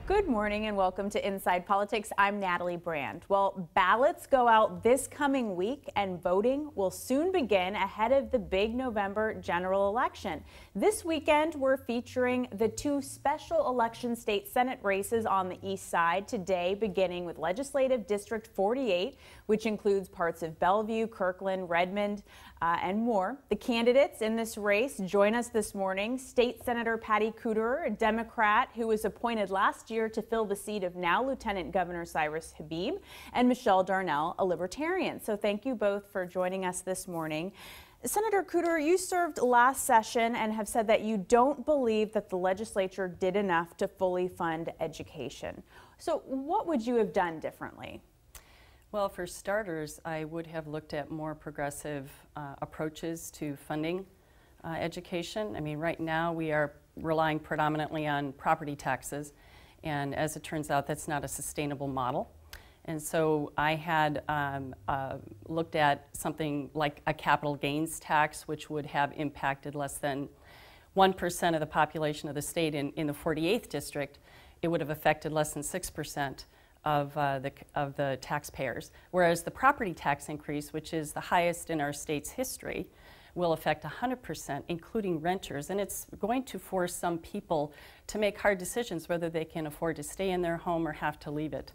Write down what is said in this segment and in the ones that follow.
Good morning and welcome to Inside Politics. I'm Natalie Brand. Well, ballots go out this coming week and voting will soon begin ahead of the big November general election. This weekend, we're featuring the two special election state Senate races on the east side today, beginning with Legislative District 48, which includes parts of Bellevue, Kirkland, Redmond, and more. The candidates in this race join us this morning. State Senator Patty Kuderer, a Democrat who was appointed last year to fill the seat of now Lieutenant Governor Cyrus Habib, and Michelle Darnell, a Libertarian. So thank you both for joining us this morning. Senator Kuderer, you served last session and have said that you don't believe that the legislature did enough to fully fund education. So what would you have done differently? Well, for starters, I would have looked at more progressive approaches to funding education. I mean, right now we are relying predominantly on property taxes, and as it turns out, that's not a sustainable model. And so I had looked at something like a capital gains tax, which would have impacted less than 1% of the population of the state. In the 48th district, it would have affected less than 6% of the taxpayers, whereas the property tax increase, which is the highest in our state's history, will affect 100%, including renters, and it's going to force some people to make hard decisions whether they can afford to stay in their home or have to leave it.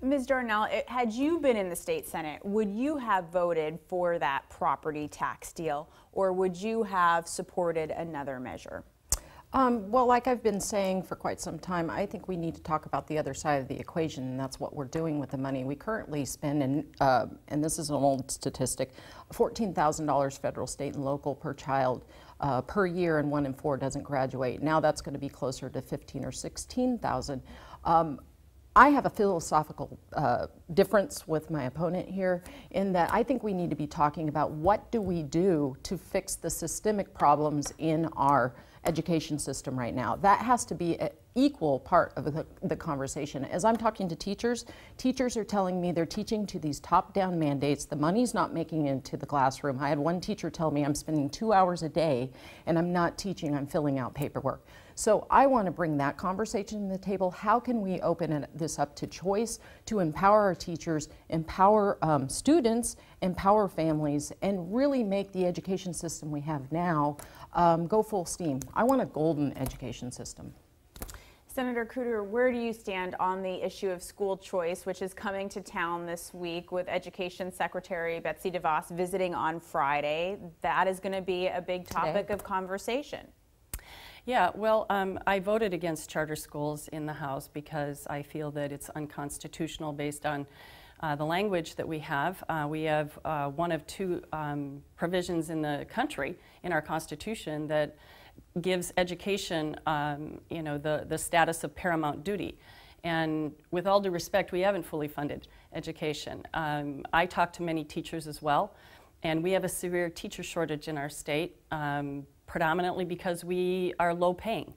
Ms. Darnell, had you been in the state Senate, would you have voted for that property tax deal, or would you have supported another measure? Well, like I've been saying for quite some time, I think we need to talk about the other side of the equation, and that's what we're doing with the money. We currently spend, and this is an old statistic, $14,000 federal, state, and local per child per year, and 1 in 4 doesn't graduate. Now that's going to be closer to 15 or 16,000. I have a philosophical difference with my opponent here in that I think we need to be talking about what do we do to fix the systemic problems in our education system right now. That has to be an equal part of the conversation. As I'm talking to teachers, teachers are telling me they're teaching to these top-down mandates. The money's not making it into the classroom. I had one teacher tell me I'm spending 2 hours a day and I'm not teaching, I'm filling out paperwork. So I want to bring that conversation to the table. How can we open this up to choice, to empower our teachers, empower students, empower families, and really make the education system we have now go full steam? I want a golden education system. Senator Kuderer, where do you stand on the issue of school choice, which is coming to town this week with Education Secretary Betsy DeVos visiting on Friday? That is going to be a big topic of conversation. Yeah, well, I voted against charter schools in the House because I feel that it's unconstitutional based on the language that we have. We have one of two provisions in the country, in our Constitution, that gives education, you know, the status of paramount duty. And with all due respect, we haven't fully funded education. I talk to many teachers as well, and we have a severe teacher shortage in our state, predominantly because we are low paying.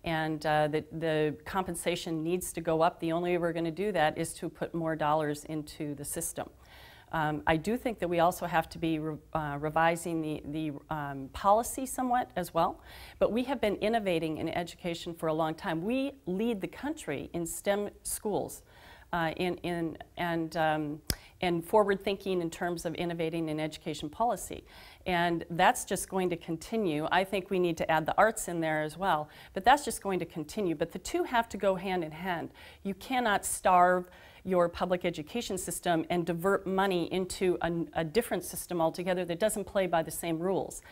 And the compensation needs to go up. The only way we're going to do that is to put more dollars into the system. I do think that we also have to be revising the policy somewhat as well, but we have been innovating in education for a long time. We lead the country in STEM schools and forward thinking in terms of innovating in education policy. And that's just going to continue. I think we need to add the arts in there as well, but that's just going to continue. But the two have to go hand in hand. You cannot starve your public education system and divert money into a different system altogether that doesn't play by the same rules.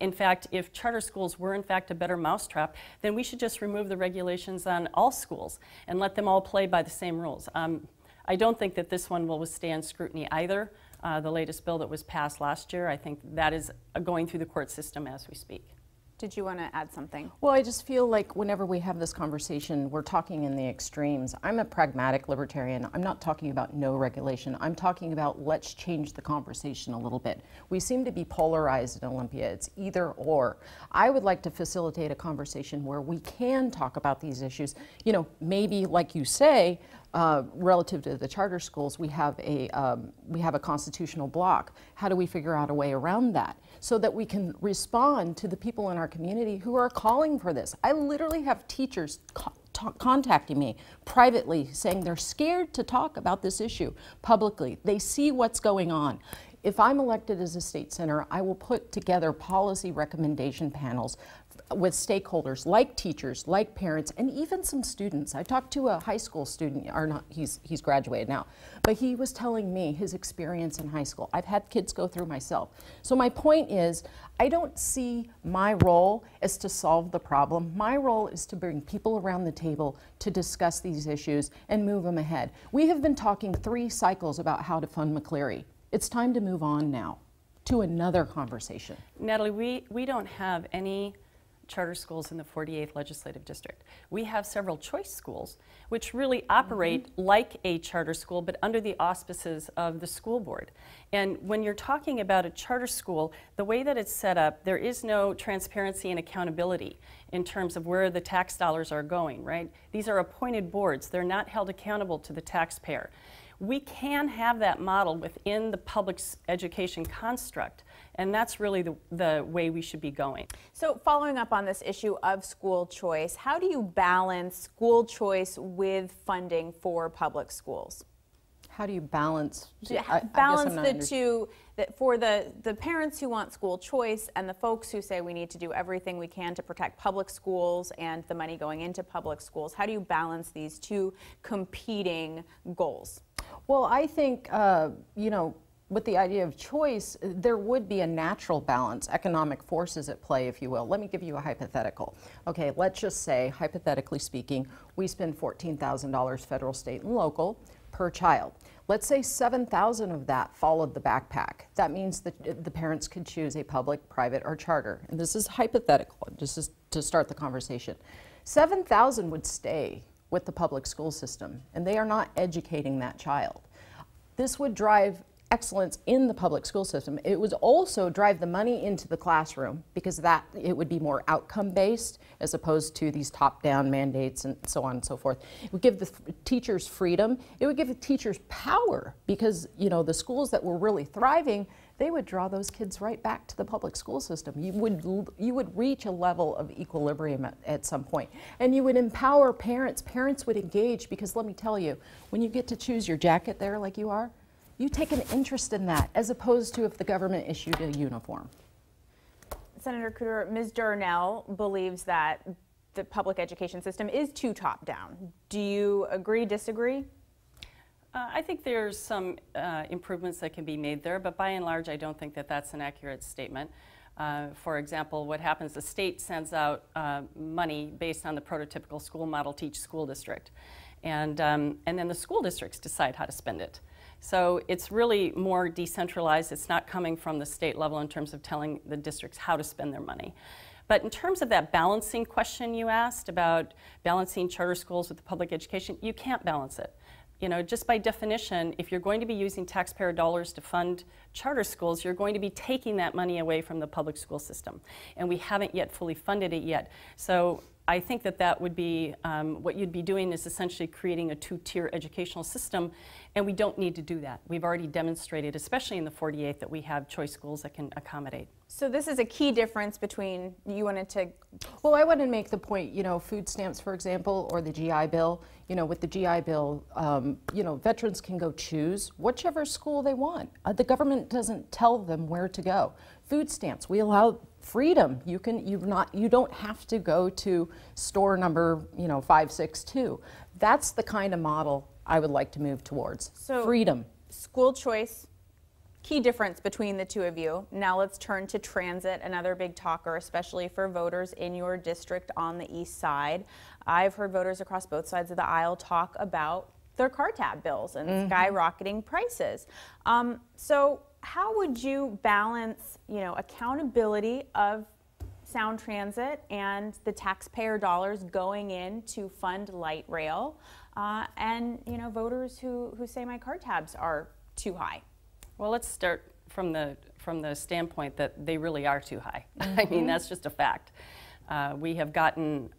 In fact, if charter schools were in fact a better mousetrap, then we should just remove the regulations on all schools and let them all play by the same rules. I don't think that this one will withstand scrutiny either. The latest bill that was passed last year, I think that is going through the court system as we speak. Did you want to add something? Well, I just feel like whenever we have this conversation, we're talking in the extremes. I'm a pragmatic libertarian. I'm not talking about no regulation. I'm talking about let's change the conversation a little bit. We seem to be polarized in Olympia. It's either or. I would like to facilitate a conversation where we can talk about these issues. You know, maybe like you say, relative to the charter schools, we have a constitutional block. How do we figure out a way around that so that we can respond to the people in our community who are calling for this? I literally have teachers contacting me privately saying they're scared to talk about this issue publicly. They see what's going on. If I'm elected as a state senator, I will put together policy recommendation panels with stakeholders like teachers, like parents, and even some students. I talked to a high school student, or not, he's graduated now, but he was telling me his experience in high school. I've had kids go through myself. So my point is, I don't see my role as to solve the problem. My role is to bring people around the table to discuss these issues and move them ahead. We have been talking 3 cycles about how to fund McCleary. It's time to move on now to another conversation. Natalie, we don't have any charter schools in the 48th legislative district. We have several choice schools which really operate like a charter school but under the auspices of the school board. And when you're talking about a charter school, the way that it's set up, there is no transparency and accountability in terms of where the tax dollars are going, right? These are appointed boards. They're not held accountable to the taxpayer. We can have that model within the public education construct, and that's really the way we should be going. So following up on this issue of school choice, how do you balance school choice with funding for public schools? How do you balance? Balance the two, for the parents who want school choice and the folks who say we need to do everything we can to protect public schools and the money going into public schools. How do you balance these two competing goals? Well, I think, you know, with the idea of choice, there would be a natural balance, economic forces at play, if you will. Let me give you a hypothetical. Okay, let's just say, hypothetically speaking, we spend $14,000 federal, state, and local per child. Let's say 7,000 of that followed the backpack. That means that the parents could choose a public, private, or charter. And this is hypothetical, just is to start the conversation. 7,000 would stay with the public school system, and they are not educating that child. This would drive excellence in the public school system. It would also drive the money into the classroom because it would be more outcome based as opposed to these top-down mandates and so on and so forth. It would give the teachers freedom. It would give the teachers power because, you know, the schools that were really thriving, they would draw those kids right back to the public school system. You would reach a level of equilibrium at some point. And you would empower parents. Parents would engage because let me tell you, when you get to choose your jacket there like you are, you take an interest in that as opposed to if the government issued a uniform. Senator Kuderer, Ms. Darnell believes that the public education system is too top-down. Do you agree, disagree? I think there's some improvements that can be made there, but by and large, I don't think that that's an accurate statement. For example, what happens, the state sends out money based on the prototypical school model to each school district. And then the school districts decide how to spend it. So it's really more decentralized. It's not coming from the state level in terms of telling the districts how to spend their money. But in terms of that balancing question you asked about balancing charter schools with the public education, you can't balance it. You know, just by definition, if you're going to be using taxpayer dollars to fund charter schools, you're going to be taking that money away from the public school system. And we haven't yet fully funded it yet. So I think that that would be, what you'd be doing is essentially creating a two-tier educational system, and we don't need to do that. We've already demonstrated, especially in the 48th, that we have choice schools that can accommodate. So this is a key difference between, you wanted to... Well, I want to make the point, you know, food stamps, for example, or the GI Bill. You know, with the GI Bill, you know, veterans can go choose whichever school they want. The government doesn't tell them where to go. Food stamps, we allow freedom. You don't have to go to store number, you know, 562. That's the kind of model I would like to move towards. So freedom. School choice, key difference between the two of you. Now let's turn to transit, another big talker, especially for voters in your district on the east side. I've heard voters across both sides of the aisle talk about their car tab bills and skyrocketing prices. So how would you balance, you know, accountability of Sound Transit and the taxpayer dollars going in to fund light rail, and, you know, voters who say my car tabs are too high? Well, let's start from the standpoint that they really are too high. I mean, that's just a fact. We have gotten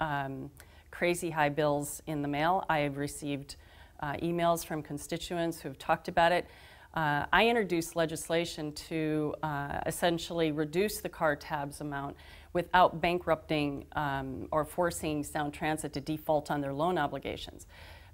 crazy high bills in the mail. I have received emails from constituents who have talked about it. I introduced legislation to essentially reduce the car tabs amount without bankrupting or forcing Sound Transit to default on their loan obligations.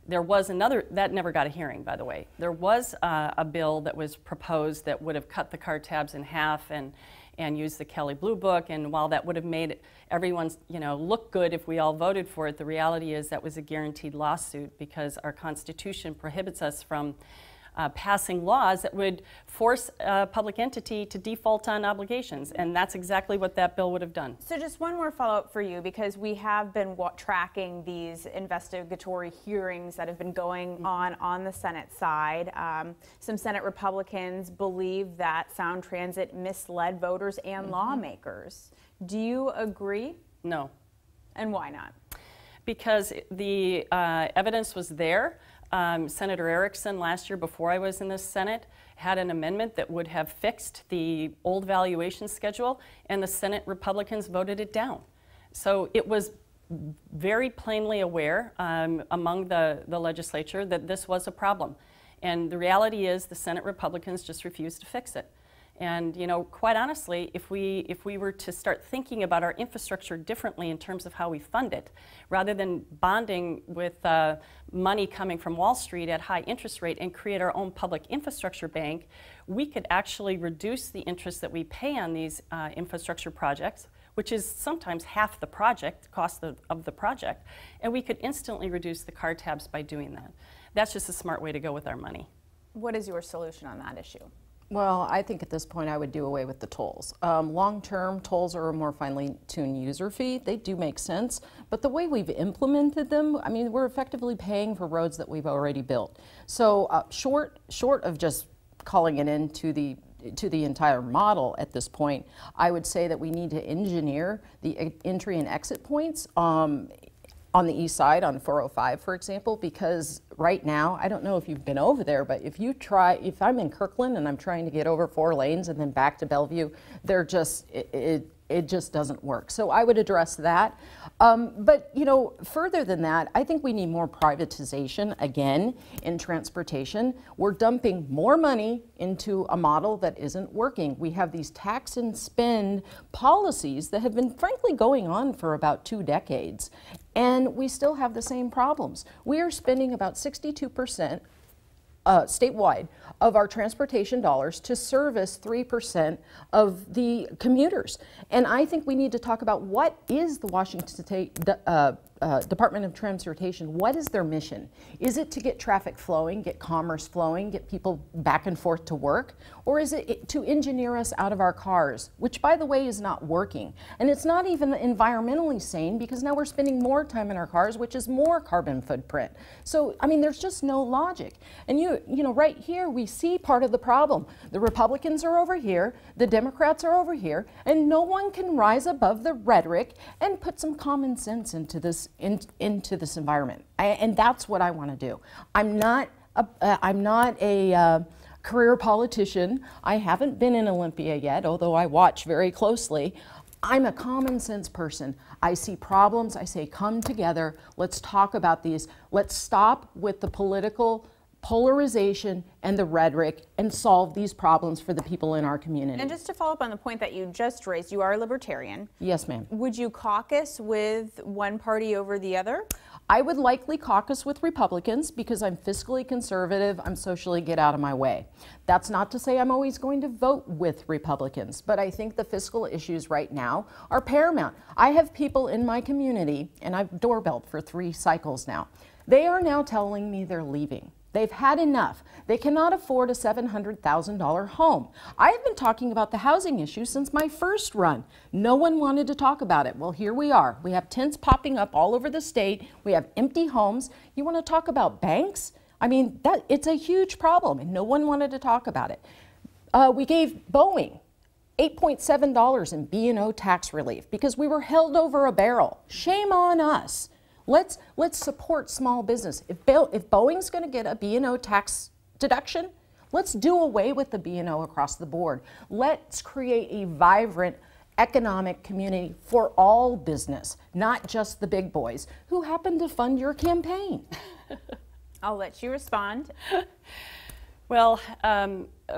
There was another, that never got a hearing, by the way. There was a bill that was proposed that would have cut the car tabs in half and used the Kelly Blue Book, and while that would have made everyone, look good if we all voted for it, the reality is that was a guaranteed lawsuit because our Constitution prohibits us from passing laws that would force a public entity to default on obligations, and that's exactly what that bill would have done. So just one more follow-up for you, because we have been tracking these investigatory hearings that have been going on the Senate side. Some Senate Republicans believe that Sound Transit misled voters and lawmakers. Do you agree? No. And why not? Because the evidence was there. Senator Erickson last year, before I was in the Senate, had an amendment that would have fixed the old valuation schedule, and the Senate Republicans voted it down. So it was very plainly aware among the legislature that this was a problem. And the reality is the Senate Republicans just refused to fix it. And quite honestly, if we were to start thinking about our infrastructure differently in terms of how we fund it, rather than bonding with money coming from Wall Street at high interest rate and create our own public infrastructure bank, we could actually reduce the interest that we pay on these infrastructure projects, which is sometimes half the cost of the project, and we could instantly reduce the car tabs by doing that. That's just a smart way to go with our money. What is your solution on that issue? Well, I think at this point I would do away with the tolls. Long-term, tolls are a more finely tuned user fee. They do make sense, but the way we've implemented them, I mean, we're effectively paying for roads that we've already built. So short of just calling it into the entire model at this point, I would say that we need to engineer the entry and exit points on the east side, on 405, for example, because right now, I don't know if you've been over there, but if I'm in Kirkland and I'm trying to get over 4 lanes and then back to Bellevue, it just doesn't work. So I would address that. But further than that, I think we need more privatization again in transportation. We're dumping more money into a model that isn't working. We have these tax and spend policies that have been frankly going on for about 2 decades, and we still have the same problems. We are spending about 62% statewide of our transportation dollars to service 3% of the commuters. And I think we need to talk about what is the Washington State Department of Transportation, what is their mission? Is it to get traffic flowing, get commerce flowing, get people back and forth to work? Or is it to engineer us out of our cars, which by the way is not working? And it's not even environmentally sane because now we're spending more time in our cars, which is more carbon footprint. So, I mean, there's just no logic. And right here we see part of the problem. The Republicans are over here, the Democrats are over here, and no one can rise above the rhetoric and put some common sense into this environment. And that's what I want to do. I'm not a career politician. I haven't been in Olympia yet, although I watch very closely. I'm a common sense person. I see problems, I say come together, let's talk about these. Let's stop with the political polarization and the rhetoric and solve these problems for the people in our community. And just to follow up on the point that you just raised, you are a Libertarian. Yes, ma'am. Would you caucus with one party over the other? I would likely caucus with Republicans because I'm fiscally conservative, I'm socially get out of my way. That's not to say I'm always going to vote with Republicans, but I think the fiscal issues right now are paramount. I have people in my community, and I've doorbelled for 3 cycles now. They are now telling me they're leaving. They've had enough. They cannot afford a $700,000 home. I've been talking about the housing issue since my first run. No one wanted to talk about it. Well, here we are. We have tents popping up all over the state. We have empty homes. You want to talk about banks? I mean, it's a huge problem, and no one wanted to talk about it. We gave Boeing $8.7 in B&O tax relief because we were held over a barrel. Shame on us. Let's support small business. If Boeing's going to get a B&O tax deduction, let's do away with the B&O across the board. Let's create a vibrant economic community for all business, not just the big boys who happen to fund your campaign. I'll let you respond. Well,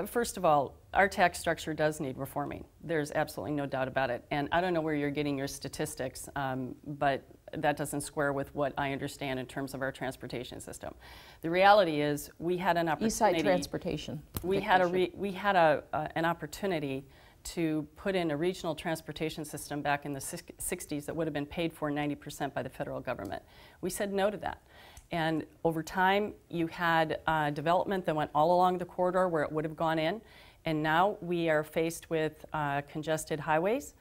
first of all, our tax structure does need reforming. There's absolutely no doubt about it. And I don't know where you're getting your statistics, but that doesn't square with what I understand in terms of our transportation system. The reality is we had an opportunity. Eastside transportation. We had an opportunity to put in a regional transportation system back in the 60s that would have been paid for 90% by the federal government. We said no to that. And over time, you had development that went all along the corridor where it would have gone in. And now we are faced with congested highways,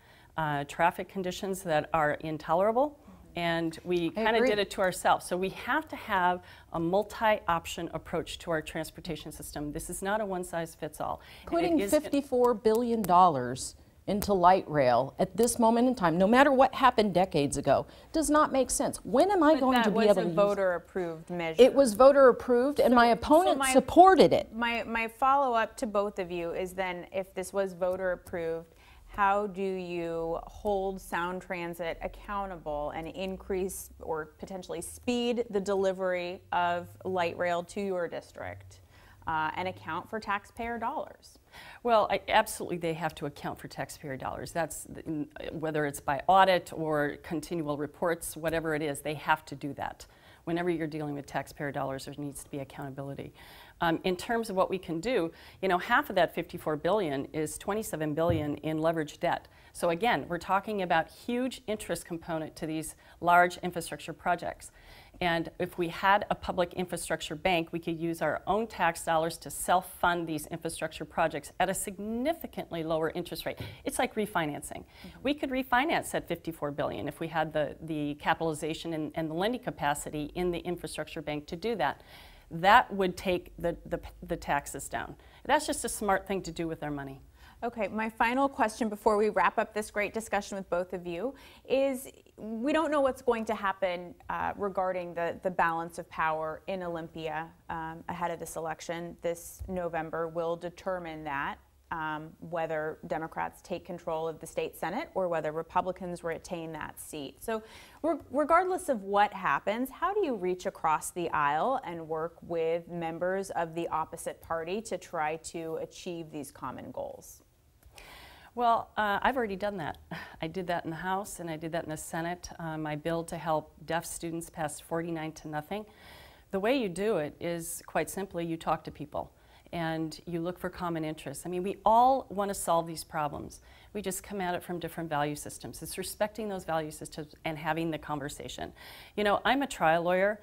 traffic conditions that are intolerable. And we kind of did it to ourselves. So we have to have a multi-option approach to our transportation system. This is not a one-size-fits-all. Putting $54 billion into light rail at this moment in time, no matter what happened decades ago, does not make sense. When am I going to be able to use it? That was a voter-approved measure. It was voter-approved, and my opponent supported it. My follow-up to both of you is then, if this was voter-approved, how do you hold Sound Transit accountable and increase or potentially speed the delivery of light rail to your district and account for taxpayer dollars? Well, absolutely they have to account for taxpayer dollars. That's whether it's by audit or continual reports, whatever it is, they have to do that. Whenever you're dealing with taxpayer dollars, there needs to be accountability. In terms of what we can do, you know, half of that $54 billion is $27 billion in leveraged debt. So again, we're talking about huge interest component to these large infrastructure projects. And if we had a public infrastructure bank, we could use our own tax dollars to self-fund these infrastructure projects at a significantly lower interest rate. It's like refinancing. We could refinance at $54 billion if we had the capitalization and the lending capacity in the infrastructure bank to do that. That would take the taxes down. That's just a smart thing to do with our money. Okay, my final question before we wrap up this great discussion with both of you is, we don't know what's going to happen regarding the balance of power in Olympia ahead of this election. This November will determine that, whether Democrats take control of the state Senate or whether Republicans retain that seat. So regardless of what happens, how do you reach across the aisle and work with members of the opposite party to try to achieve these common goals? Well, I've already done that. I did that in the House and I did that in the Senate. My bill to help deaf students passed 49-0. The way you do it is quite simply you talk to people and you look for common interests. I mean, we all want to solve these problems. We just come at it from different value systems. It's respecting those value systems and having the conversation. You know, I'm a trial lawyer.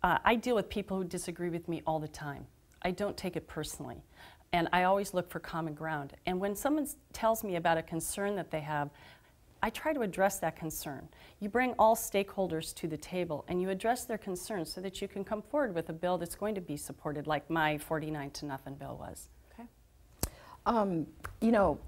I deal with people who disagree with me all the time. I don't take it personally. And I always look for common ground. And when someone tells me about a concern that they have, I try to address that concern. You bring all stakeholders to the table and you address their concerns so that you can come forward with a bill that's going to be supported, like my 49-0 bill was. Okay. You know,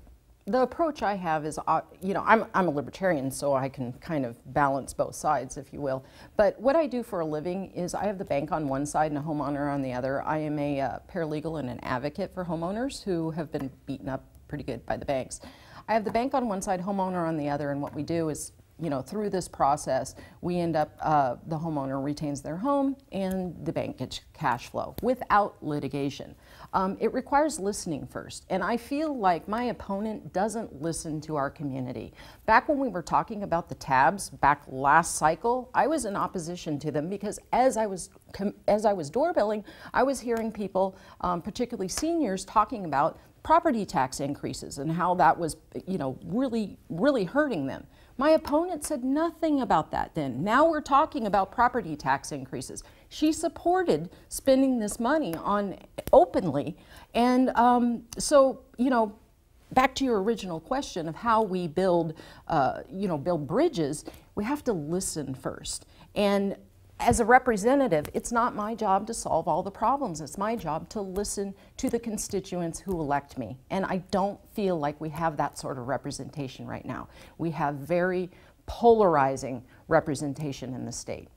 the approach I have is, you know, I'm a libertarian, so I can kind of balance both sides, if you will. But what I do for a living is I have the bank on one side and a homeowner on the other. I am a paralegal and an advocate for homeowners who have been beaten up pretty good by the banks. I have the bank on one side, homeowner on the other, and what we do is, you know, through this process, we end up, the homeowner retains their home and the bank gets cash flow without litigation. It requires listening first, and I feel like my opponent doesn't listen to our community. Back when we were talking about the tabs back last cycle, I was in opposition to them because as I was doorbelling, I was hearing people, particularly seniors, talking about property tax increases and how that was, you know, really hurting them. My opponent said nothing about that then. Now we're talking about property tax increases. She supported spending this money on openly. And so, you know, back to your original question of how we build, you know, build bridges, we have to listen first. And as a representative, it's not my job to solve all the problems. It's my job to listen to the constituents who elect me. And I don't feel like we have that sort of representation right now. We have very polarizing representation in the state.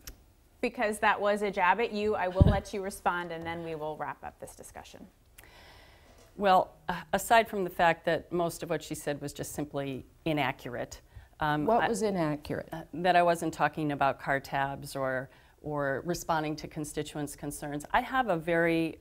Because that was a jab at you, I will let you respond and then we will wrap up this discussion. Well, aside from the fact that most of what she said was just simply inaccurate. What was inaccurate? That I wasn't talking about car tabs or responding to constituents' concerns. I have a very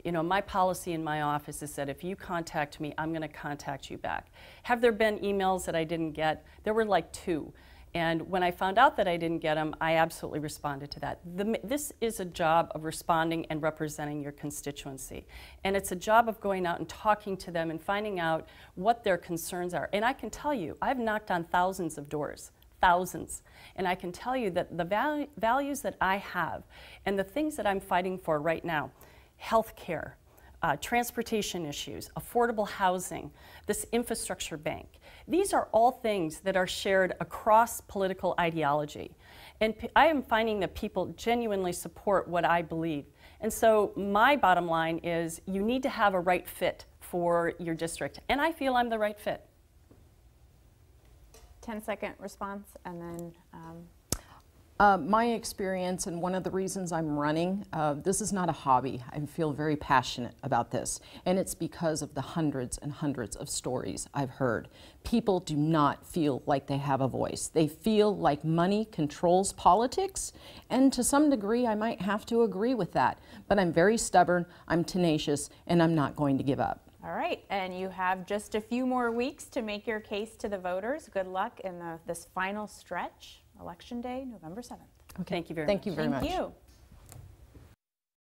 You know, my policy in my office is that if you contact me, I'm going to contact you back. Have there been emails that I didn't get? There were like 2. And when I found out that I didn't get them, I absolutely responded to that. This is a job of responding and representing your constituency. And it's a job of going out and talking to them and finding out what their concerns are. And I can tell you, I've knocked on thousands of doors. Thousands. And I can tell you that the values that I have and the things that I'm fighting for right now, health care, transportation issues, affordable housing, this infrastructure bank, these are all things that are shared across political ideology. And I am finding that people genuinely support what I believe. And so my bottom line is you need to have a right fit for your district. And I feel I'm the right fit. 10-second response, and then my experience, and one of the reasons I'm running, this is not a hobby. I feel very passionate about this, and it's because of the hundreds and hundreds of stories I've heard. People do not feel like they have a voice. They feel like money controls politics, and to some degree I might have to agree with that, but I'm very stubborn, I'm tenacious, and I'm not going to give up. All right, and you have just a few more weeks to make your case to the voters. Good luck in this final stretch. Election Day, November 7th. Okay. Thank you very much. Thank you very much. Thank you.